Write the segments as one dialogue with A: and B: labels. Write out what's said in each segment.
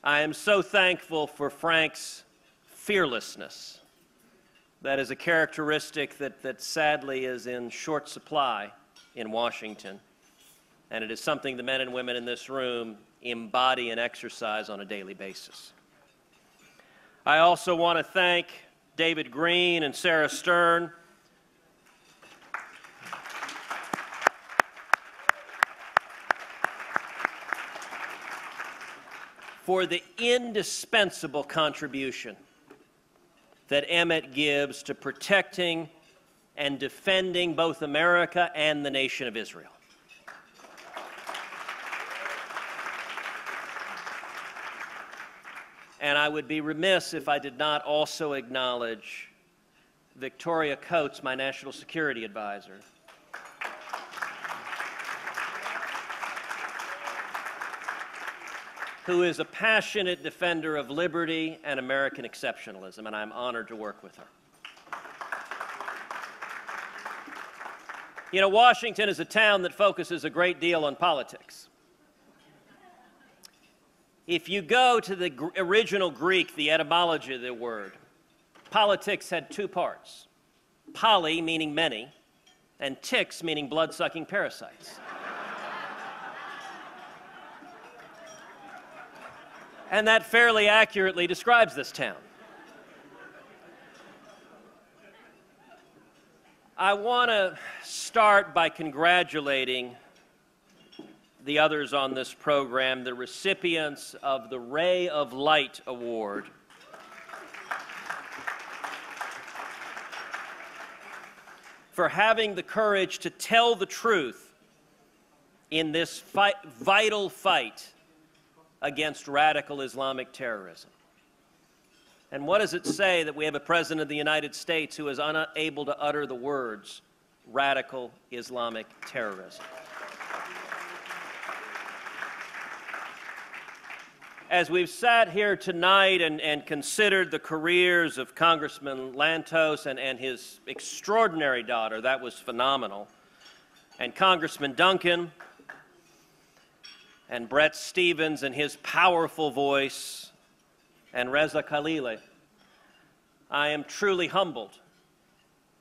A: I am so thankful for Frank's fearlessness. That is a characteristic that sadly is in short supply in Washington, and it is something the men and women in this room embody and exercise on a daily basis. I also want to thank David Green and Sarah Stern for the indispensable contribution that Emmett gives to protecting and defending both America and the nation of Israel. And I would be remiss if I did not also acknowledge Victoria Coates, my national security advisor, who is a passionate defender of liberty and American exceptionalism, and I'm honored to work with her. You know, Washington is a town that focuses a great deal on politics. If you go to the original Greek, the etymology of the word, politics had two parts. Poly, meaning many, and ticks, meaning blood-sucking parasites. And that fairly accurately describes this town. I want to start by congratulating the others on this program, the recipients of the Ray of Light Award. For having the courage to tell the truth in this vital fight against radical Islamic terrorism. And what does it say that we have a President of the United States who is unable to utter the words radical Islamic terrorism? As we've sat here tonight and considered the careers of Congressman Lantos and his extraordinary daughter, that was phenomenal, and Congressman Duncan, and Brett Stevens and his powerful voice, and Reza Khalili, I am truly humbled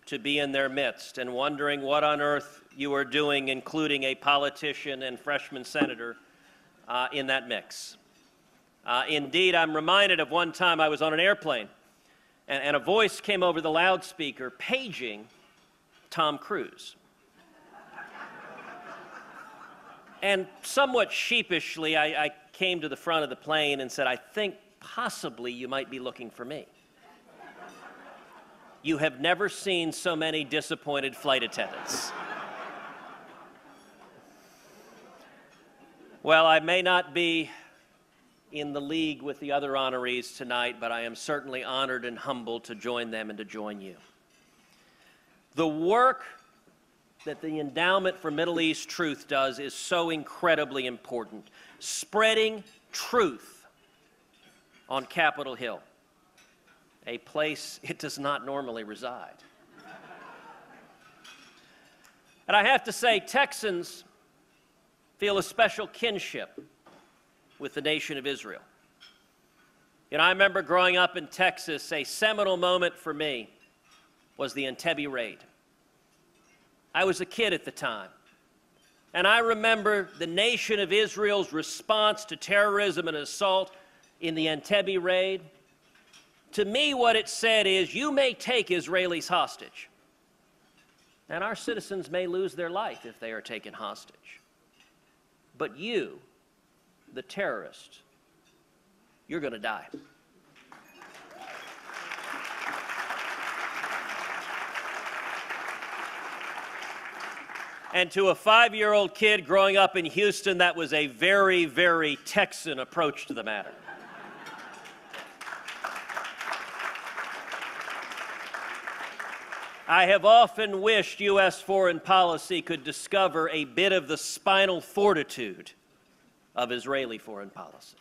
A: to be in their midst and wondering what on earth you are doing, including a politician and freshman senator in that mix. Indeed, I'm reminded of one time I was on an airplane, and a voice came over the loudspeaker paging Tom Cruise. And somewhat sheepishly, I came to the front of the plane and said, I think possibly you might be looking for me. You have never seen so many disappointed flight attendants. Well, I may not be in the league with the other honorees tonight, but I am certainly honored and humbled to join them and to join you. The work that the Endowment for Middle East Truth does is so incredibly important. Spreading truth on Capitol Hill, a place it does not normally reside. And I have to say, Texans feel a special kinship with the nation of Israel. You know, I remember growing up in Texas, a seminal moment for me was the Entebbe raid. I was a kid at the time, and I remember the nation of Israel's response to terrorism and assault in the Entebbe raid. To me, what it said is, you may take Israelis hostage, and our citizens may lose their life if they are taken hostage. But you, the terrorist, you're going to die. And to a 5-year-old kid growing up in Houston, that was a very, very Texan approach to the matter. I have often wished U.S. foreign policy could discover a bit of the spinal fortitude of Israeli foreign policy.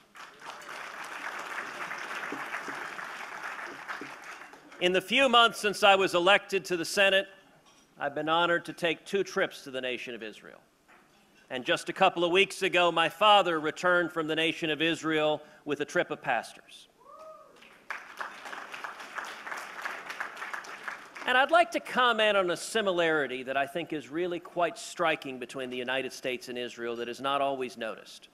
A: In the few months since I was elected to the Senate, I've been honored to take 2 trips to the nation of Israel. And just a couple of weeks ago, my father returned from the nation of Israel with a trip of pastors. And I'd like to comment on a similarity that I think is really quite striking between the United States and Israel that is not always noticed.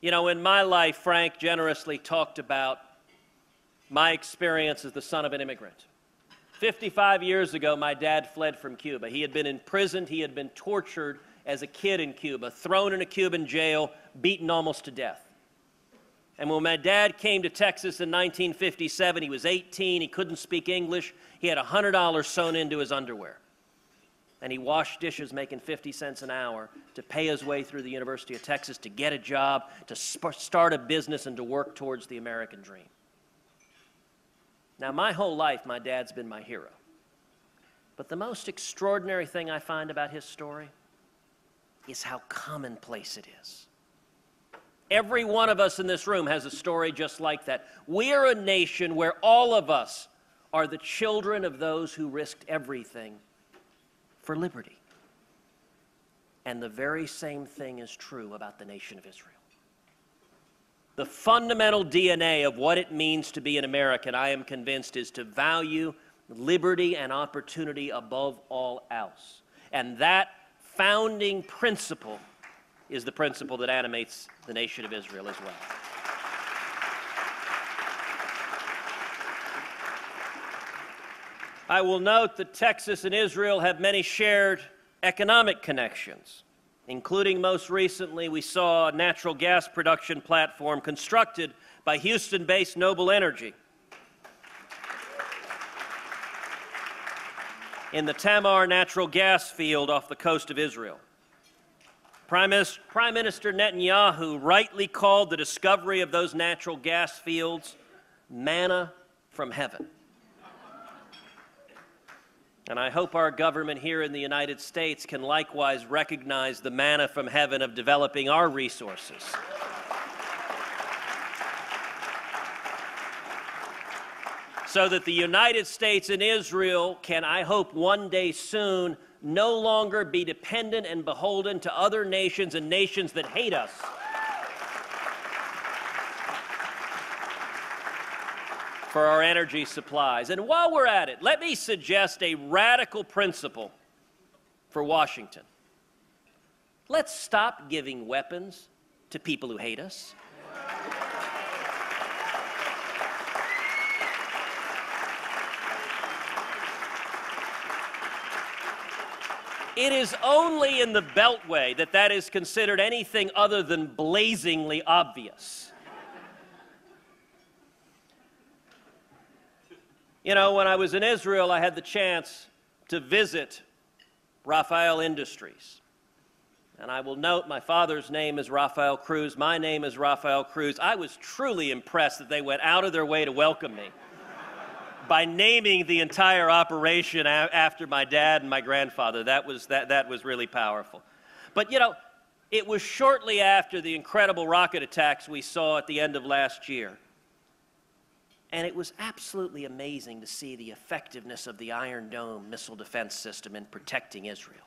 A: You know, in my life, Frank generously talked about my experience as the son of an immigrant. 55 years ago, my dad fled from Cuba. He had been imprisoned, he had been tortured as a kid in Cuba, thrown in a Cuban jail, beaten almost to death. And when my dad came to Texas in 1957, he was 18, he couldn't speak English, he had $100 sewn into his underwear. And he washed dishes making 50 cents an hour to pay his way through the University of Texas, to get a job, to start a business, and to work towards the American dream. Now, my whole life, my dad's been my hero. But the most extraordinary thing I find about his story is how commonplace it is. Every one of us in this room has a story just like that. We are a nation where all of us are the children of those who risked everything for liberty. And the very same thing is true about the nation of Israel. The fundamental DNA of what it means to be an American, I am convinced, is to value liberty and opportunity above all else. And that founding principle is the principle that animates the nation of Israel as well. I will note that Texas and Israel have many shared economic connections, including most recently we saw a natural gas production platform constructed by Houston-based Noble Energy in the Tamar natural gas field off the coast of Israel. Prime Minister Netanyahu rightly called the discovery of those natural gas fields manna from heaven. And I hope our government here in the United States can likewise recognize the manna from heaven of developing our resources. So that the United States and Israel can, I hope, one day soon no longer be dependent and beholden to other nations and nations that hate us. For our energy supplies. And while we're at it, let me suggest a radical principle for Washington. Let's stop giving weapons to people who hate us. It is only in the Beltway that that is considered anything other than blazingly obvious. You know, when I was in Israel, I had the chance to visit Rafael Industries. And I will note my father's name is Rafael Cruz, my name is Rafael Cruz. I was truly impressed that they went out of their way to welcome me by naming the entire operation after my dad and my grandfather. That was really powerful. But, you know, it was shortly after the incredible rocket attacks we saw at the end of last year. And it was absolutely amazing to see the effectiveness of the Iron Dome missile defense system in protecting Israel.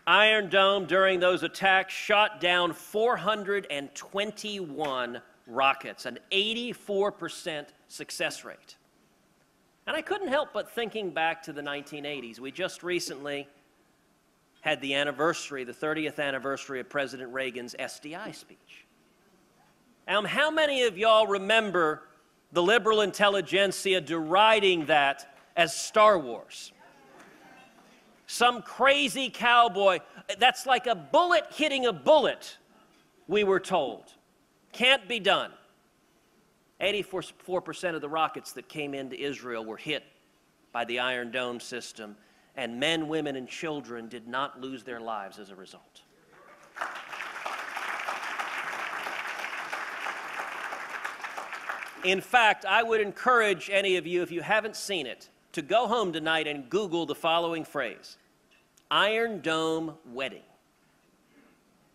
A: Iron Dome, during those attacks, shot down 421 rockets, an 84% success rate. And I couldn't help but thinking back to the 1980s. We just recently had the anniversary, the 30th anniversary of President Reagan's SDI speech. How many of y'all remember the liberal intelligentsia deriding that as Star Wars? Some crazy cowboy, that's like a bullet hitting a bullet, we were told. Can't be done. 84% of the rockets that came into Israel were hit by the Iron Dome system, and men, women, and children did not lose their lives as a result. In fact, I would encourage any of you, if you haven't seen it, to go home tonight and Google the following phrase: Iron Dome wedding.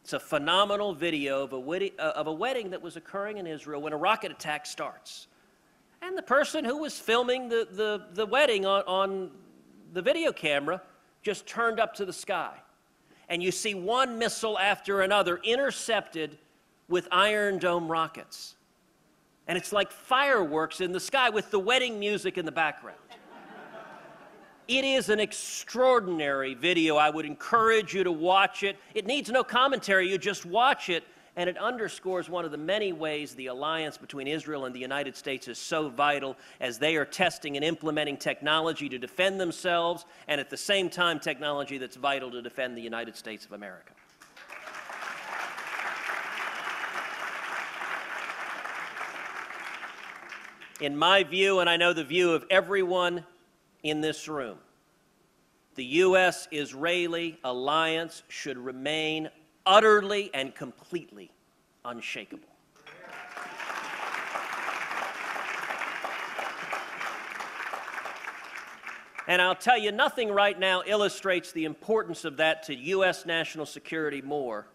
A: It's a phenomenal video of a wedding that was occurring in Israel when a rocket attack starts. And the person who was filming the wedding on the video camera just turned up to the sky. And you see one missile after another intercepted with Iron Dome rockets. And it's like fireworks in the sky with the wedding music in the background. It is an extraordinary video. I would encourage you to watch it. It needs no commentary. You just watch it, and it underscores one of the many ways the alliance between Israel and the United States is so vital, as they are testing and implementing technology to defend themselves, and at the same time technology that's vital to defend the United States of America. In my view, and I know the view of everyone in this room, the U.S.-Israeli alliance should remain utterly and completely unshakable. And I'll tell you, nothing right now illustrates the importance of that to U.S. national security more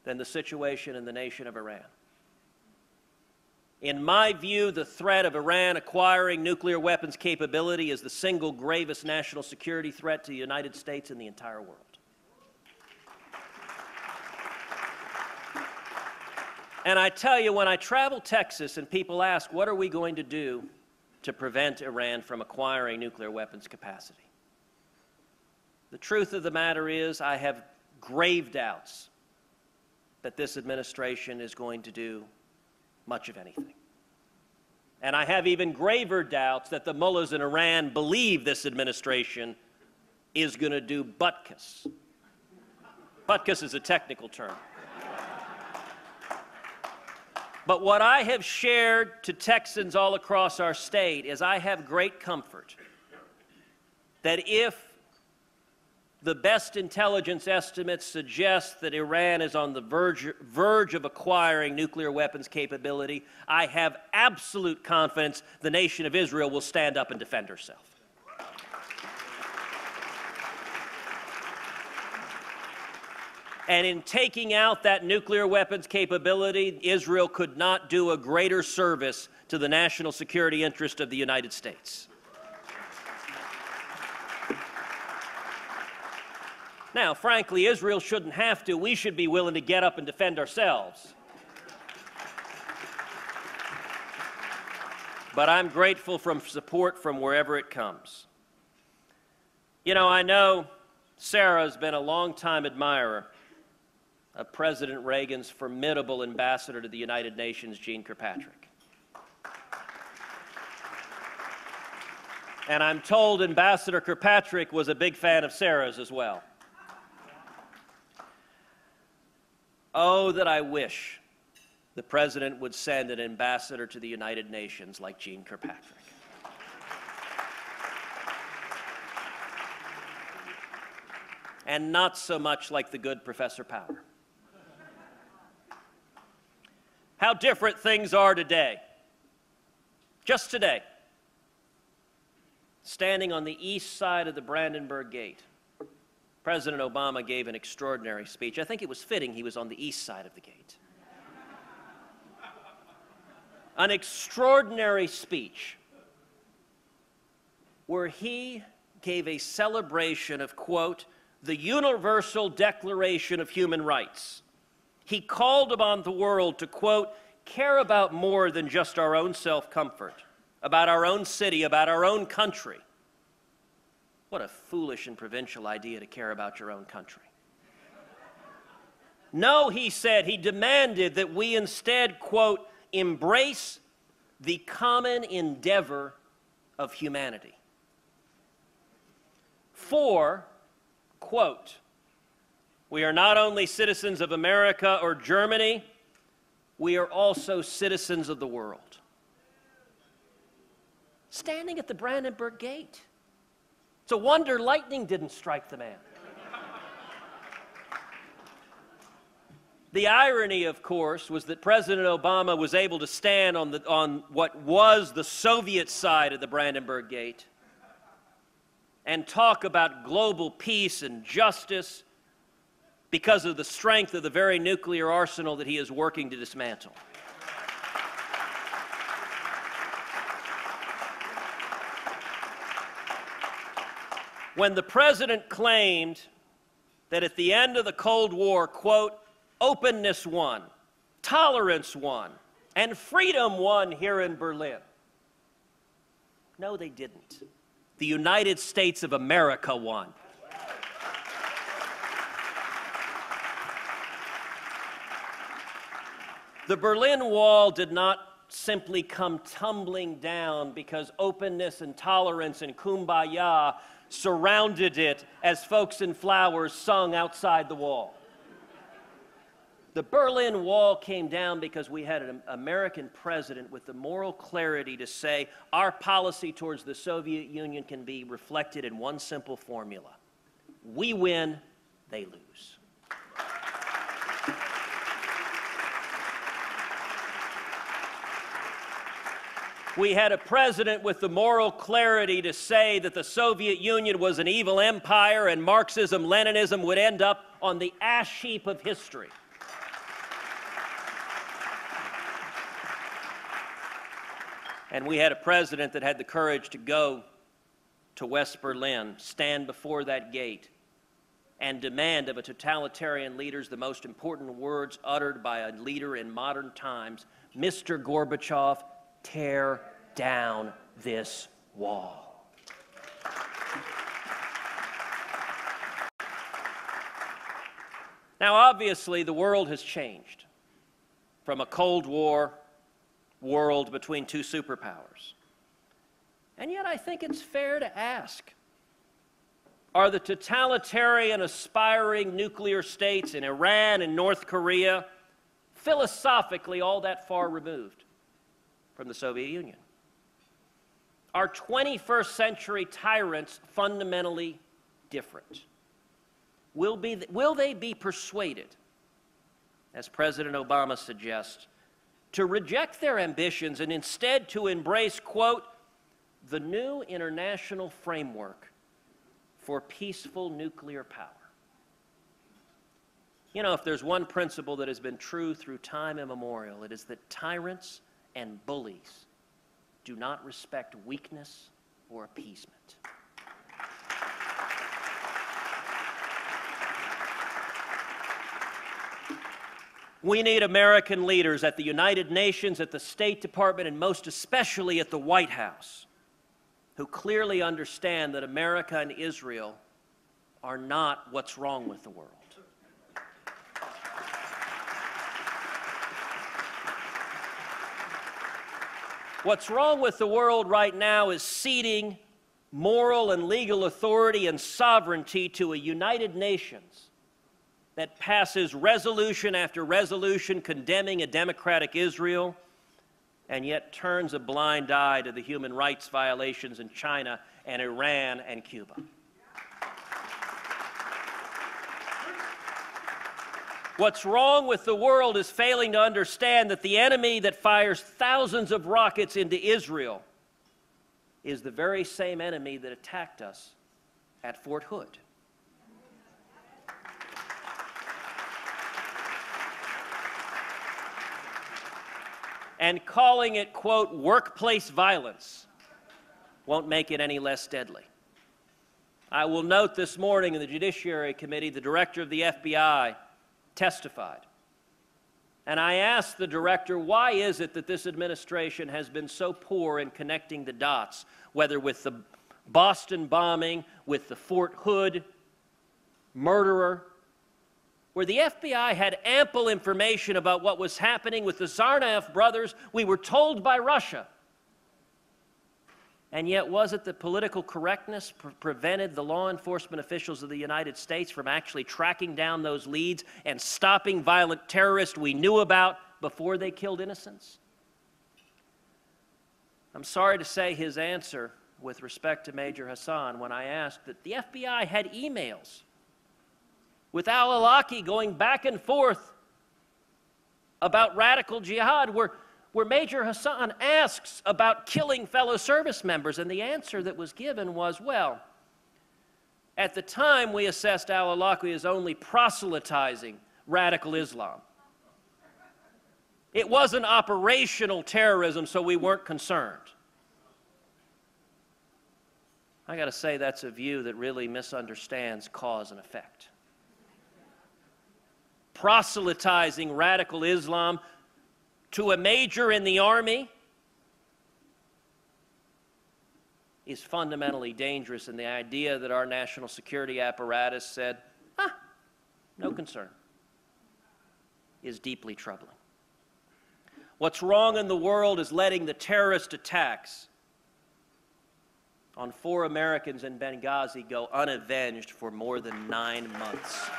A: than the situation in the nation of Iran. In my view, the threat of Iran acquiring nuclear weapons capability is the single gravest national security threat to the United States and the entire world. And I tell you, when I travel Texas and people ask, what are we going to do to prevent Iran from acquiring nuclear weapons capacity? The truth of the matter is, I have grave doubts that this administration is going to do much of anything. And I have even graver doubts that the mullahs in Iran believe this administration is going to do butkus. Butkus is a technical term. But what I have shared to Texans all across our state is I have great comfort that if the best intelligence estimates suggest that Iran is on the verge of acquiring nuclear weapons capability, I have absolute confidence the nation of Israel will stand up and defend herself. And in taking out that nuclear weapons capability, Israel could not do a greater service to the national security interest of the United States. Now, frankly, Israel shouldn't have to. We should be willing to get up and defend ourselves. But I'm grateful for support from wherever it comes. You know, I know Sarah has been a longtime admirer of President Reagan's formidable ambassador to the United Nations, Jeane Kirkpatrick. And I'm told Ambassador Kirkpatrick was a big fan of Sarah's as well. Oh, that I wish the President would send an ambassador to the United Nations like Jeane Kirkpatrick. And not so much like the good Professor Power. How different things are today. Just today, standing on the east side of the Brandenburg Gate, President Obama gave an extraordinary speech. I think it was fitting he was on the east side of the gate. An extraordinary speech where he gave a celebration of, quote, the Universal Declaration of Human Rights. He called upon the world to, quote, care about more than just our own self-comfort, about our own city, about our own country. What a foolish and provincial idea to care about your own country. No, he said, he demanded that we instead, quote, embrace the common endeavor of humanity. For, quote, we are not only citizens of America or Germany, we are also citizens of the world. Standing at the Brandenburg Gate. It's a wonder lightning didn't strike the man. The irony, of course, was that President Obama was able to stand on what was the Soviet side of the Brandenburg Gate and talk about global peace and justice because of the strength of the very nuclear arsenal that he is working to dismantle. when the president claimed that at the end of the Cold War, quote, openness won, tolerance won, and freedom won here in Berlin. No, they didn't. The United States of America won. The Berlin Wall did not simply come tumbling down because openness and tolerance and kumbaya surrounded it as folks in flowers sung outside the wall. The Berlin Wall came down because we had an American president with the moral clarity to say our policy towards the Soviet Union can be reflected in one simple formula. We win, they lose. We had a president with the moral clarity to say that the Soviet Union was an evil empire and Marxism-Leninism would end up on the ash heap of history. And we had a president that had the courage to go to West Berlin, stand before that gate, and demand of a totalitarian leader the most important words uttered by a leader in modern times: Mr. Gorbachev, tear down this wall. Now, obviously, the world has changed from a Cold War world between two superpowers. And yet I think it's fair to ask, are the totalitarian aspiring nuclear states in Iran and North Korea philosophically all that far removed from the Soviet Union? Are 21st century tyrants fundamentally different? Will they be persuaded, as President Obama suggests, to reject their ambitions and instead to embrace, quote, the new international framework for peaceful nuclear power? You know, if there's one principle that has been true through time immemorial, it is that tyrants and bullies do not respect weakness or appeasement. We need American leaders at the United Nations, at the State Department, and most especially at the White House, who clearly understand that America and Israel are not what's wrong with the world. What's wrong with the world right now is ceding moral and legal authority and sovereignty to a United Nations that passes resolution after resolution condemning a democratic Israel and yet turns a blind eye to the human rights violations in China and Iran and Cuba. What's wrong with the world is failing to understand that the enemy that fires thousands of rockets into Israel is the very same enemy that attacked us at Fort Hood. And calling it, quote, workplace violence won't make it any less deadly. I will note this morning in the Judiciary Committee, the director of the FBI testified. And I asked the director, why is it that this administration has been so poor in connecting the dots, whether with the Boston bombing, with the Fort Hood murderer, where the FBI had ample information about what was happening with the Tsarnaev brothers. We were told by Russia. And yet, was it that political correctness prevented the law enforcement officials of the United States from actually tracking down those leads and stopping violent terrorists we knew about before they killed innocents? I'm sorry to say his answer with respect to Major Hassan when I asked that the FBI had emails with al-Awlaki going back and forth about radical jihad, where Major Hassan asks about killing fellow service members, and the answer that was given was, well, at the time we assessed al-Awlaki as only proselytizing radical Islam. It wasn't operational terrorism, so we weren't concerned. I got to say that's a view that really misunderstands cause and effect. Proselytizing radical Islam to a major in the Army is fundamentally dangerous, and the idea that our national security apparatus said, no concern, is deeply troubling. What's wrong in the world is letting the terrorist attacks on 4 Americans in Benghazi go unavenged for more than 9 months.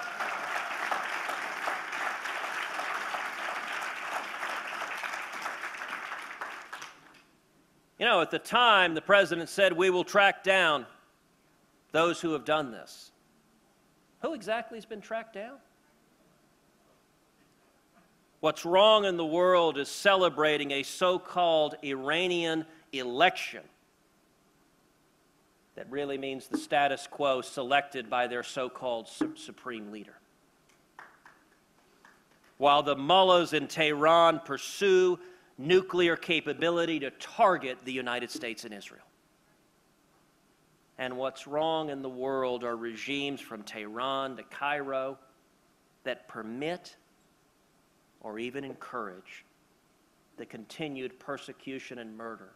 A: You know, at the time, the president said, we will track down those who have done this. Who exactly has been tracked down? What's wrong in the world is celebrating a so-called Iranian election that really means the status quo selected by their so-called supreme leader. While the mullahs in Tehran pursue nuclear capability to target the United States and Israel. And what's wrong in the world are regimes from Tehran to Cairo that permit or even encourage the continued persecution and murder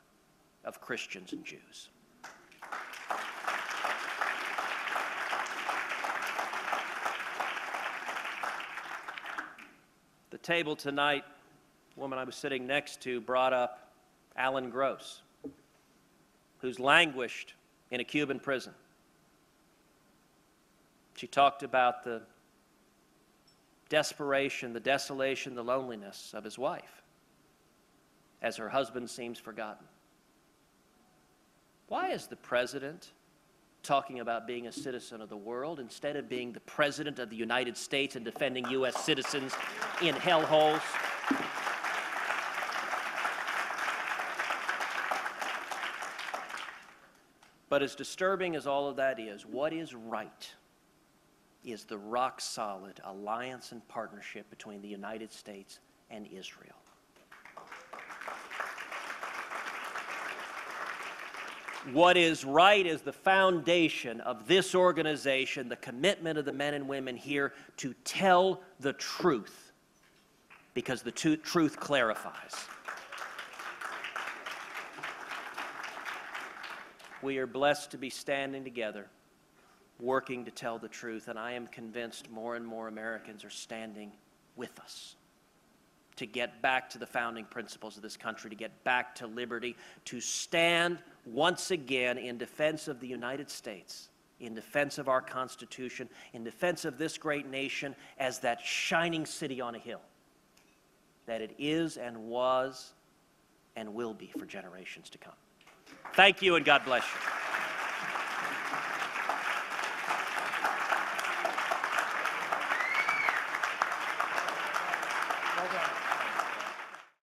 A: of Christians and Jews. The table tonight, the woman I was sitting next to brought up Alan Gross, who's languished in a Cuban prison. She talked about the desperation, the desolation, the loneliness of his wife as her husband seems forgotten. Why is the president talking about being a citizen of the world instead of being the president of the United States and defending U.S. citizens in hellholes? But as disturbing as all of that is, what is right is the rock-solid alliance and partnership between the United States and Israel. What is right is the foundation of this organization, the commitment of the men and women here to tell the truth, because the truth clarifies. We are blessed to be standing together, working to tell the truth, and I am convinced more and more Americans are standing with us to get back to the founding principles of this country, to get back to liberty, to stand once again in defense of the United States, in defense of our Constitution, in defense of this great nation as that shining city on a hill that it is and was and will be for generations to come. Thank you, and God bless you.